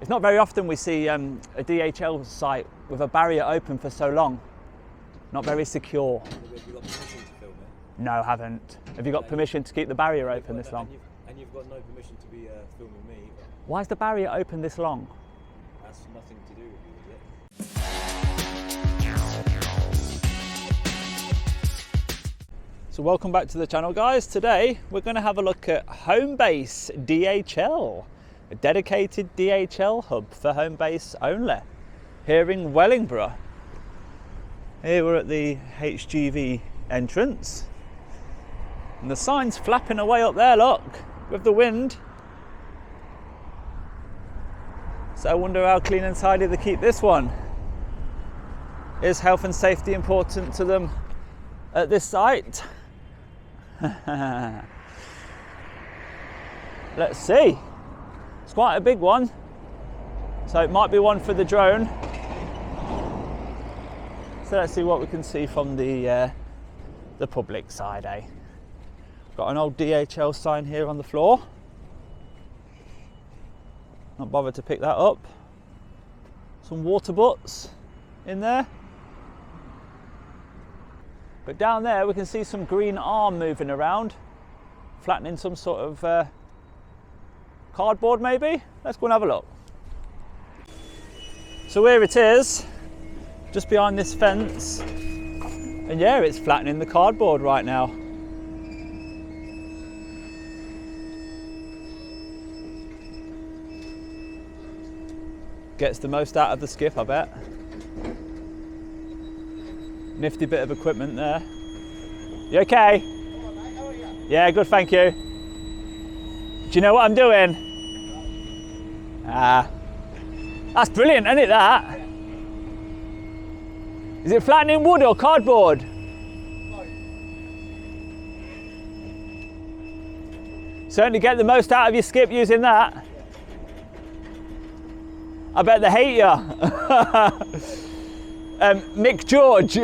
It's not very often we see a DHL site with a barrier open for so long. Not very secure. Have you got permission to film it? No, I haven't. Have you got permission to keep the barrier open this long? And you've got no permission to be filming me either. Why is the barrier open this long? That's nothing to do with you, is it? So welcome back to the channel, guys. Today we're going to have a look at Homebase DHL, a dedicated DHL hub for Homebase only, here in Wellingborough. Here we're at the HGV entrance, and the sign's flapping away up there, look, with the wind. So I wonder how clean and tidy they keep this one. Is health and safety important to them at this site? Let's see. It's quite a big one, so it might be one for the drone. So let's see what we can see from the public side, eh? Got an old DHL sign here on the floor. Not bothered to pick that up. Some water butts in there. But down there we can see some green arm moving around, flattening some sort of cardboard maybe. Let's go and have a look. So here it is, just behind this fence, and yeah, it's flattening the cardboard right now. Gets the most out of the skip, I bet. Nifty bit of equipment there. You okay? Come on, mate. How are you? Yeah, good, thank you. Do you know what I'm doing? That's brilliant, isn't it, that? Is it flattening wood or cardboard? Certainly get the most out of your skip using that. I bet they hate you. Mick George.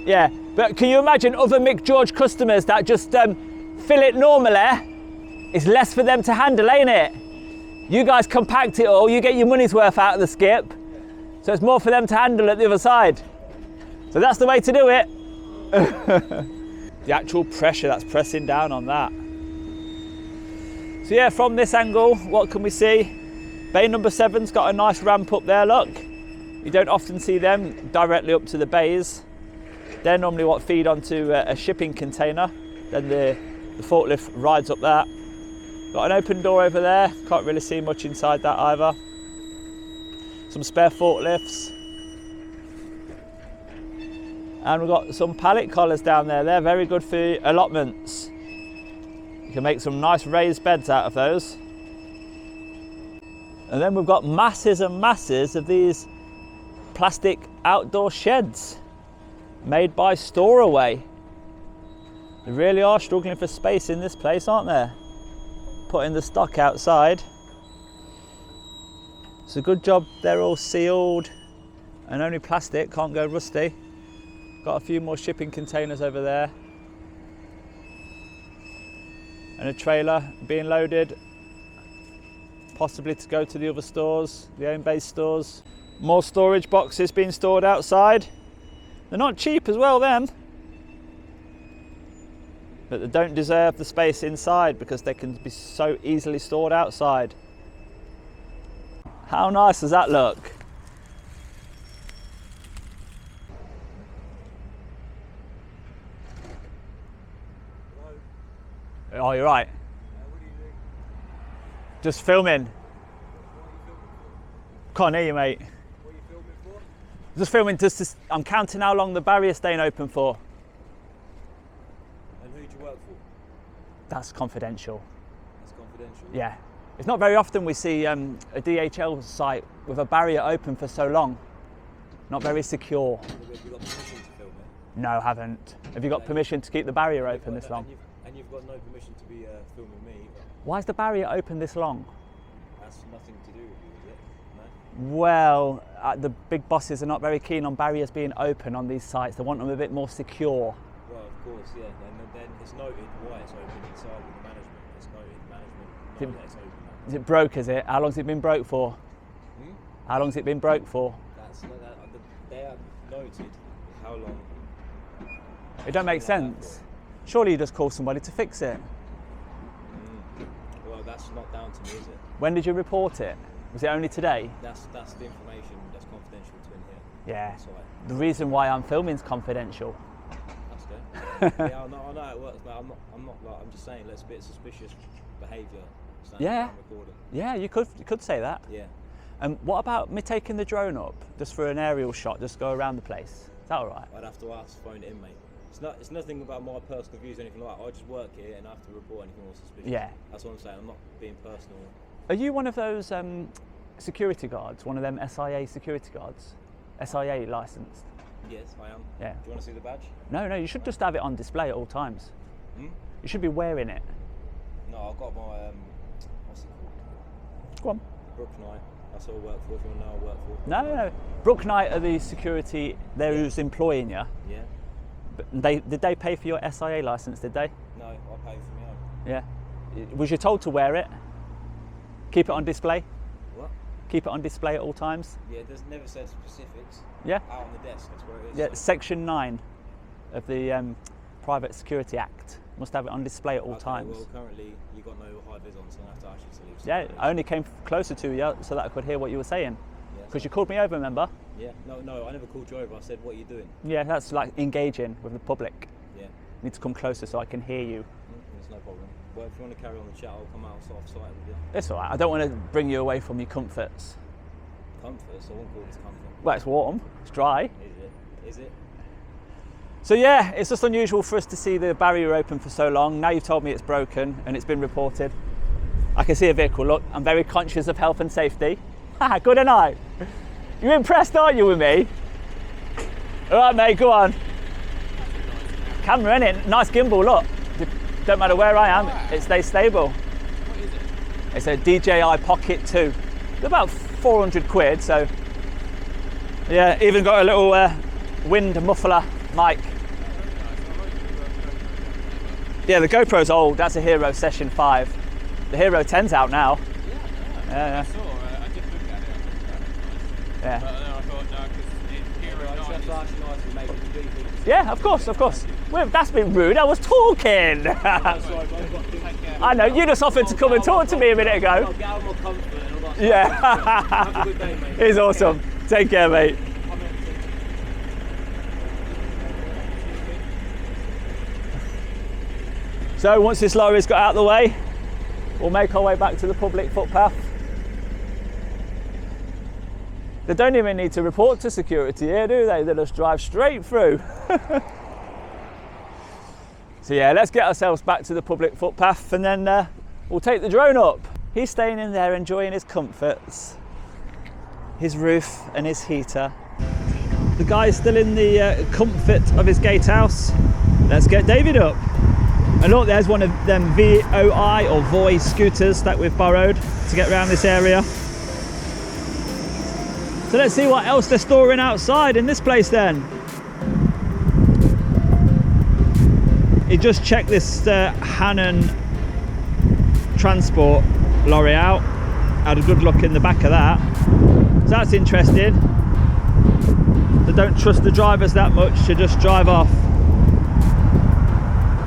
Yeah, but can you imagine other Mick George customers that just fill it normally? It's less for them to handle, ain't it? You guys compact it all, you get your money's worth out of the skip, so it's more for them to handle at the other side. So that's the way to do it. The actual pressure that's pressing down on that. So yeah, from this angle, what can we see? Bay number 7's got a nice ramp up there, look. You don't often see them directly up to the bays. They're normally what feed onto a shipping container. Then the forklift rides up that. Got an open door over there. Can't really see much inside that either. Some spare forklifts. And we've got some pallet collars down there. They're very good for allotments. You can make some nice raised beds out of those. And then we've got masses and masses of these plastic outdoor sheds made by Storeway. They really are struggling for space in this place, aren't they? Putting the stock outside. It's a good job they're all sealed and only plastic, can't go rusty. Got a few more shipping containers over there. And a trailer being loaded, possibly to go to the other stores, the Homebase stores. More storage boxes being stored outside. They're not cheap as well, them. But they don't deserve the space inside because they can be so easily stored outside. How nice does that look? Oh, you're right. What are you doing? Just filming. What are you filming for? Can't hear you, mate. What are you filming for? Just filming just to, I'm counting how long the barrier's staying open for. And who do you work for? That's confidential. That's confidential. Yeah. It's not very often we see a DHL site with a barrier open for so long. Not very secure. Have you got permission to film it? No, I haven't. Have you got permission to keep the barrier open this long? And you've got no permission to be filming me either. Why is the barrier open this long? That's nothing to do with you, is it? No? Well, the big bosses are not very keen on barriers being open on these sites. They want them a bit more secure. Well, of course, yeah. And then it's noted why it's open inside with the management. It's noted management know that it's open now. Is it broke, is it? How long's it been broke for? Hmm? How long's it been broke for? They have noted how long. It don't make sense. Surely you just call somebody to fix it. Well, that's not down to me, is it? When did you report it? Was it only today? That's the information that's confidential between here. Yeah. So, The reason why I'm filming is confidential. that's good. Yeah, I know how it works, but I'm just saying, let's a bit suspicious behaviour. Yeah. Yeah, you could say that. Yeah. And what about me taking the drone up just for an aerial shot, just go around the place? Is that all right? I'd have to ask, phone it in, mate. It's nothing about my personal views or anything like that. I just work here and I have to report anything more suspicious. Yeah. That's what I'm saying. I'm not being personal. Are you one of those security guards? One of them SIA security guards? SIA licensed? Yes, I am. Yeah. Do you want to see the badge? No, you should just have it on display at all times. Hmm? You should be wearing it. No, I've got my what's it called? Go on. Brook Knight. That's what I work for. If you want to know, I work for. No. Brook Knight are the security there who's employing you. Yeah. But did they pay for your SIA license? Did they? No, I pay for my own. Yeah. Was you told to wear it? Keep it on display. What? Keep it on display at all times. Yeah, there's never said specifics. Yeah. Out on the desk. That's where it is. Yeah. So. Section 9 of the Private Security Act must have it on display at all times. Well, currently you got no high vis on, so I have to ask you to leave. Yeah, I only came closer to you so that I could hear what you were saying. Because you called me over, remember? Yeah. No, I never called you over. I said, what are you doing? Yeah, that's like engaging with the public. Yeah. You need to come closer so I can hear you. There's no problem. Well, if you want to carry on the chat, I'll come out off-site with you. It's all right. I don't want to bring you away from your comforts. Comforts? I won't call this comfort. Well, it's warm. It's dry. Is it? So yeah, it's just unusual for us to see the barrier open for so long. Now you've told me it's broken and it's been reported. I can see a vehicle. Look, I'm very conscious of health and safety. Haha, good and I. You're impressed, aren't you, with me? All right, mate, go on. Camera, innit? Nice gimbal, look. Don't matter where I am, it stays stable. What is it? It's a DJI Pocket 2. They're about 400 quid, so. Yeah, even got a little wind muffler mic. Yeah, the GoPro's old. That's a Hero Session 5. The Hero 10's out now. Yeah. Yeah. I saw. I did look at it. Yeah. But then I thought, no, because Hero 9. Yeah, of course. Well, that's been rude. I was talking. I know. You just offered to come and talk to me a minute ago. Yeah. Have a good day, mate. He's awesome. Take care, mate. So once this lorry's got out of the way, we'll make our way back to the public footpath. They don't even need to report to security here, do they? They just drive straight through. So yeah, let's get ourselves back to the public footpath and then we'll take the drone up. He's staying in there enjoying his comforts, his roof and his heater. The guy's still in the comfort of his gatehouse. Let's get David up. And look, there's one of them VOI or VOI scooters that we've borrowed to get around this area. So let's see what else they're storing outside in this place then. He just checked this Hannon transport lorry out. Had a good look in the back of that. So that's interesting. They don't trust the drivers that much to just drive off.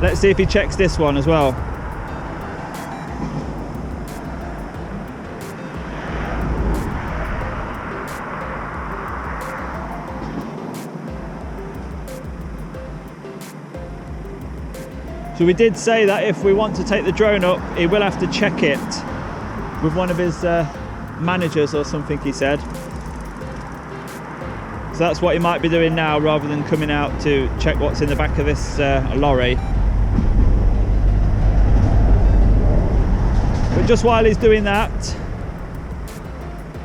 Let's see if he checks this one as well. So we did say that if we want to take the drone up, he will have to check it with one of his managers or something, he said. So that's what he might be doing now rather than coming out to check what's in the back of this lorry. But just while he's doing that,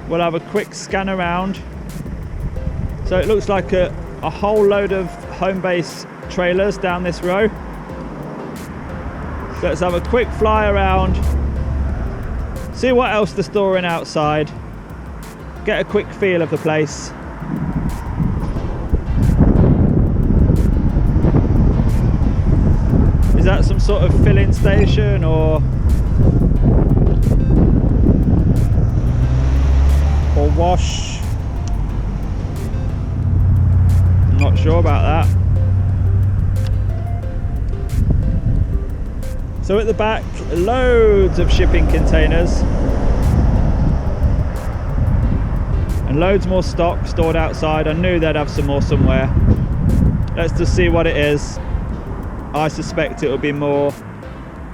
we'll have a quick scan around. So it looks like a whole load of Homebase trailers down this row. So let's have a quick fly around, see what else they're storing outside, get a quick feel of the place. sort of filling station or wash. I'm not sure about that. So at the back, loads of shipping containers and loads more stock stored outside. I knew they'd have some more somewhere. Let's just see what it is. I suspect it will be more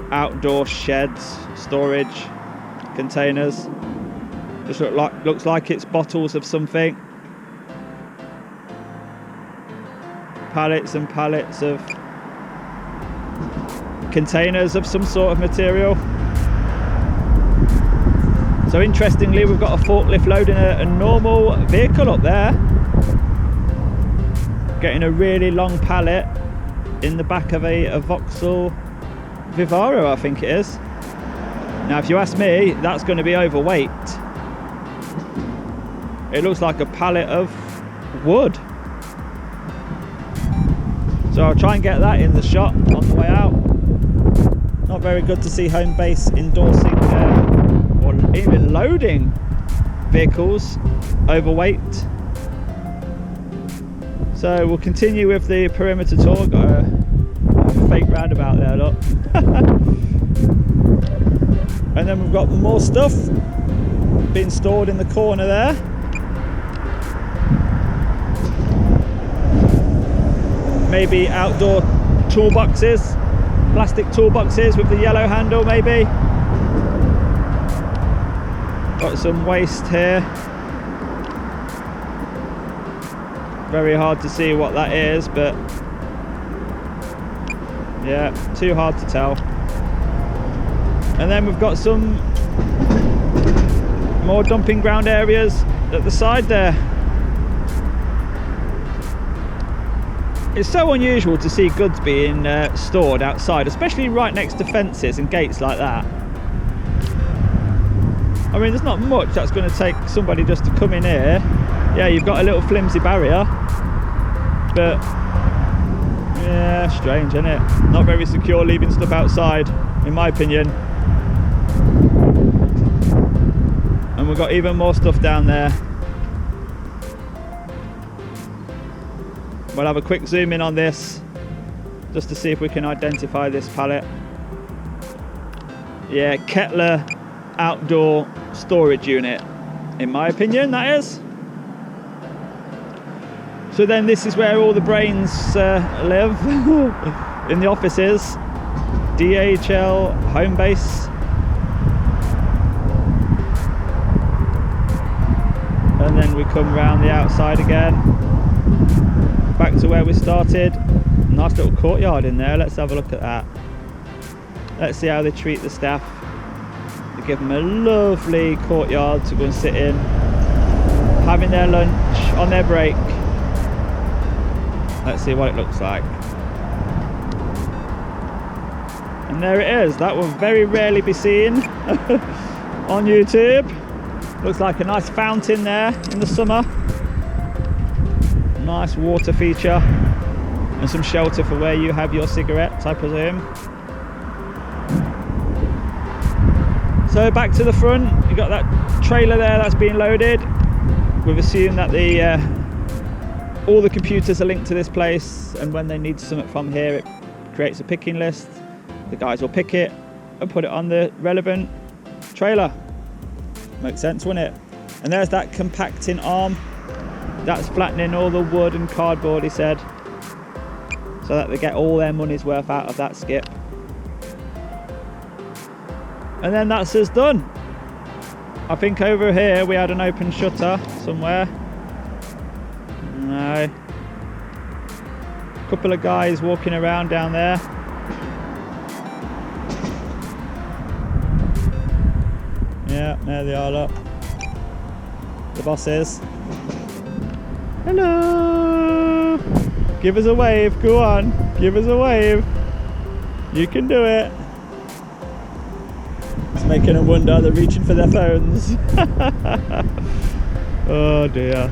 outdoor sheds, storage containers. Just looks like it's bottles of something. Pallets and pallets of containers of some sort of material. So interestingly, we've got a forklift loading a normal vehicle up there, getting a really long pallet in the back of a Vauxhall Vivaro, I think it is. Now if you ask me, that's going to be overweight. It looks like a pallet of wood. So I'll try and get that in the shot on the way out. Not very good to see Homebase endorsing or even loading vehicles overweight. So we'll continue with the perimeter tour. Got a fake roundabout there, look. And then we've got more stuff being stored in the corner there. Maybe outdoor toolboxes, plastic toolboxes with the yellow handle maybe. Got some waste here. Very hard to see what that is, but yeah, too hard to tell. And then we've got some more dumping ground areas at the side there. It's so unusual to see goods being stored outside, especially right next to fences and gates like that. I mean, there's not much that's going to take somebody just to come in here. Yeah, you've got a little flimsy barrier, but yeah, strange, isn't it? Not very secure leaving stuff outside, in my opinion. And we've got even more stuff down there. We'll have a quick zoom in on this just to see if we can identify this pallet. Yeah, Kettler outdoor storage unit, in my opinion, that is. So then this is where all the brains live in the offices. DHL, Homebase. And then we come round the outside again, back to where we started. Nice little courtyard in there. Let's have a look at that. Let's see how they treat the staff. They give them a lovely courtyard to go and sit in, having their lunch on their break. Let's see what it looks like. And there it is. That will very rarely be seen on YouTube. Looks like a nice fountain there in the summer. Nice water feature and some shelter for where you have your cigarettes, I presume. So back to the front, you got that trailer there that's being loaded. We've assumed that all the computers are linked to this place, and when they need something from here, it creates a picking list. The guys will pick it and put it on the relevant trailer. Makes sense, wouldn't it? And there's that compacting arm. That's flattening all the wood and cardboard, he said, so that they get all their money's worth out of that skip. And then that's us done. I think over here we had an open shutter somewhere. No. Couple of guys walking around down there. Yeah, there they are, look. The bosses. Hello! Give us a wave, go on. Give us a wave. You can do it. It's making them wonder, they're reaching for their phones. Oh dear.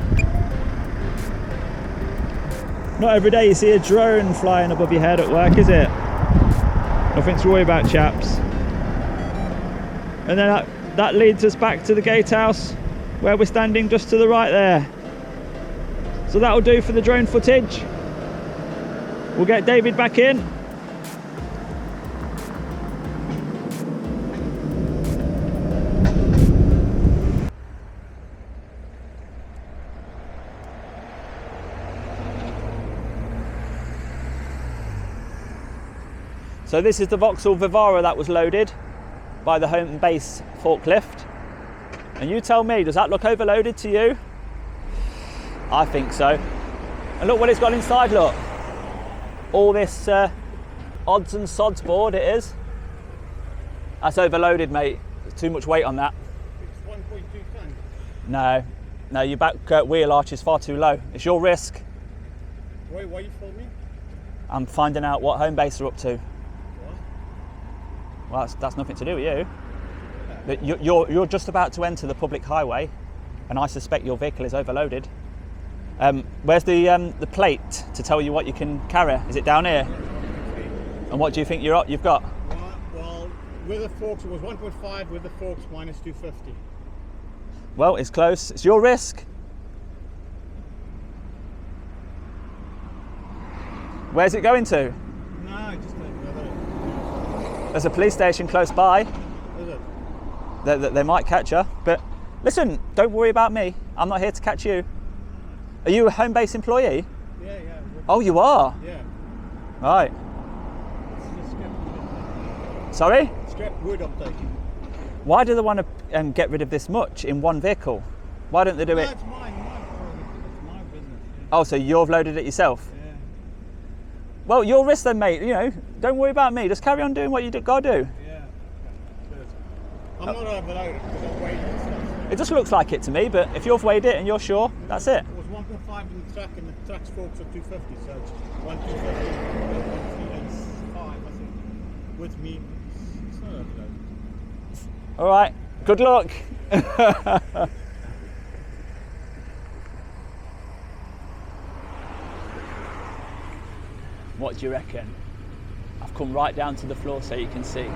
Not every day you see a drone flying above your head at work, is it? Nothing to worry about, chaps. And then that leads us back to the gatehouse, where we're standing just to the right there. So that'll do for the drone footage. We'll get David back in. So this is the Vauxhall Vivara that was loaded by the Homebase forklift. And you tell me, does that look overloaded to you? I think so. And look what it's got inside, look. All this odds and sods board it is. That's overloaded, mate. There's too much weight on that. It's 1.2 ton. No, your back wheel arch is far too low. It's your risk. Why you filming me? I'm finding out what Homebase are up to. What? Well, that's nothing to do with you. But you're just about to enter the public highway, and I suspect your vehicle is overloaded. Where's the plate to tell you what you can carry? Is it down here? And what do you think you've got? Well, with the forks it was 1.5. With the forks minus 250. Well, it's close. It's your risk. Where's it going to? No, just another. There's a police station close by. Is it? They might catch her, but listen, don't worry about me. I'm not here to catch you. Are you a Homebase employee? Yeah. Oh, you are? Yeah. Right. It's just scrap wood. Sorry? Scrap wood I'm taking. Why do they want to get rid of this much in one vehicle? Why don't they do it? It's mine. It's my business. Yeah. Oh, so you've loaded it yourself? Yeah. Well, your risk then, mate. You know, don't worry about me. Just carry on doing what you got to do. Yeah. Good. I'm not overloaded because I've weighed it and stuff. It just looks like it to me, but if you've weighed it and you're sure, that's it. It was 1.5 in the truck, and the truck's forks are 250, so it's 1.250, 1.385, I think. With me, it's not overloaded. All right. Good luck. What do you reckon? I've come right down to the floor so you can see.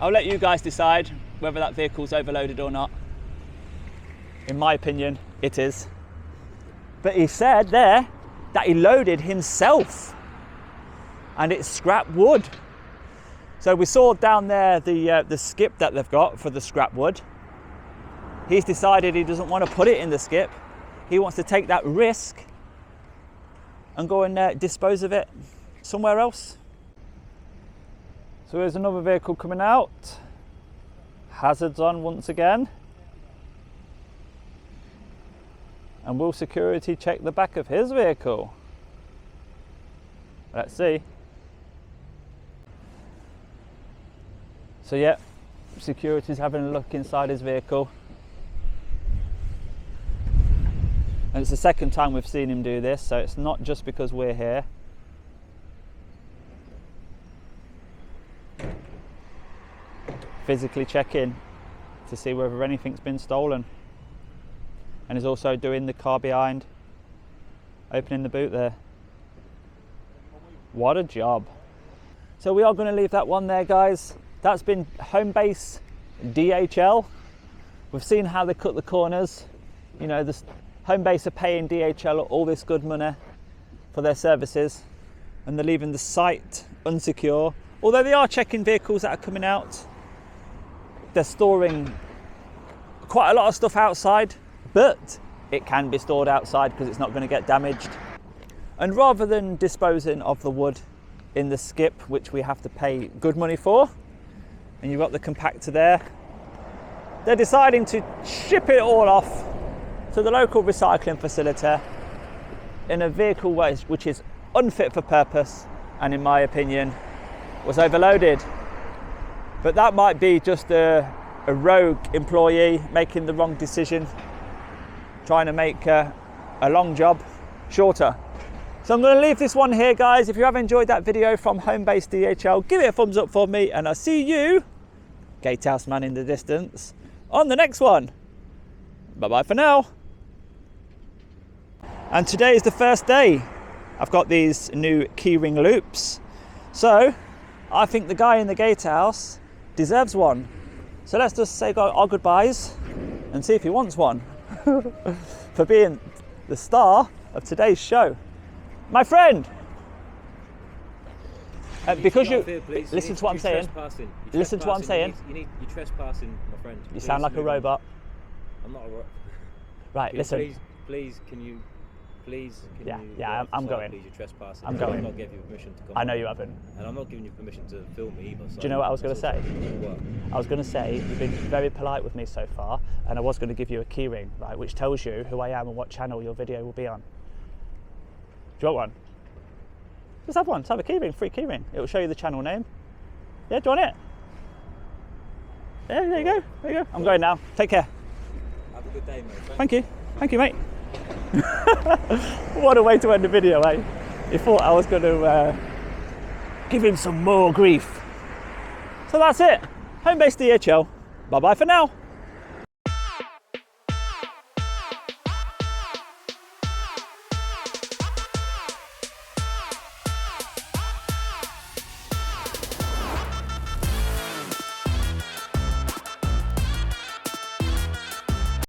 I'll let you guys decide whether that vehicle's overloaded or not. In my opinion, it is. But he said there that he loaded himself, and it's scrap wood. So we saw down there the skip that they've got for the scrap wood. He's decided he doesn't want to put it in the skip. He wants to take that risk and go and dispose of it somewhere else. So here's another vehicle coming out. Hazards on once again. And will security check the back of his vehicle? Let's see. So yeah, security's having a look inside his vehicle. And it's the second time we've seen him do this, so it's not just because we're here. Physically check in to see whether anything's been stolen. And he's also doing the car behind, opening the boot there. What a job. So we are going to leave that one there, guys. That's been Homebase DHL. We've seen how they cut the corners. You know, the Homebase are paying DHL all this good money for their services, and they're leaving the site unsecure. Although they are checking vehicles that are coming out. They're storing quite a lot of stuff outside, but it can be stored outside because it's not going to get damaged. And rather than disposing of the wood in the skip, which we have to pay good money for, and you've got the compactor there, they're deciding to ship it all off to the local recycling facility in a vehicle which is unfit for purpose, and in my opinion was overloaded. But that might be just a rogue employee making the wrong decision, trying to make a long job shorter. So I'm going to leave this one here, guys. If you have enjoyed that video from Homebase DHL, give it a thumbs up for me, and I'll see you, gatehouse man in the distance, on the next one. Bye bye for now. And today is the first day. I've got these new keyring loops. So I think the guy in the gatehouse deserves one. So let's just say our goodbyes and see if he wants one for being the star of today's show. My friend! Because you listen to what I'm saying. Listen to what I'm saying. You're trespassing, my friend. You sound like a robot. I'm not a robot. Right, listen. Please, can you? Yeah, I'm going. Please, you're trespassing. I'm going. I've not given you permission to come. I know you haven't. And I'm not giving you permission to film me either. So do you know what I was going to say? What? I was going to say you've been very polite with me so far, and I was going to give you a keyring, right, which tells you who I am and what channel your video will be on. Do you want one? Just have one. Just have a keyring, free keyring. It will show you the channel name. Yeah, do you want it? Yeah, there you go. There you go. I'm going now. Take care. Have a good day, mate. Thank you. Thank you, mate. What a way to end the video, eh? He thought I was going to give him some more grief. So that's it. Homebase DHL. Bye-bye for now.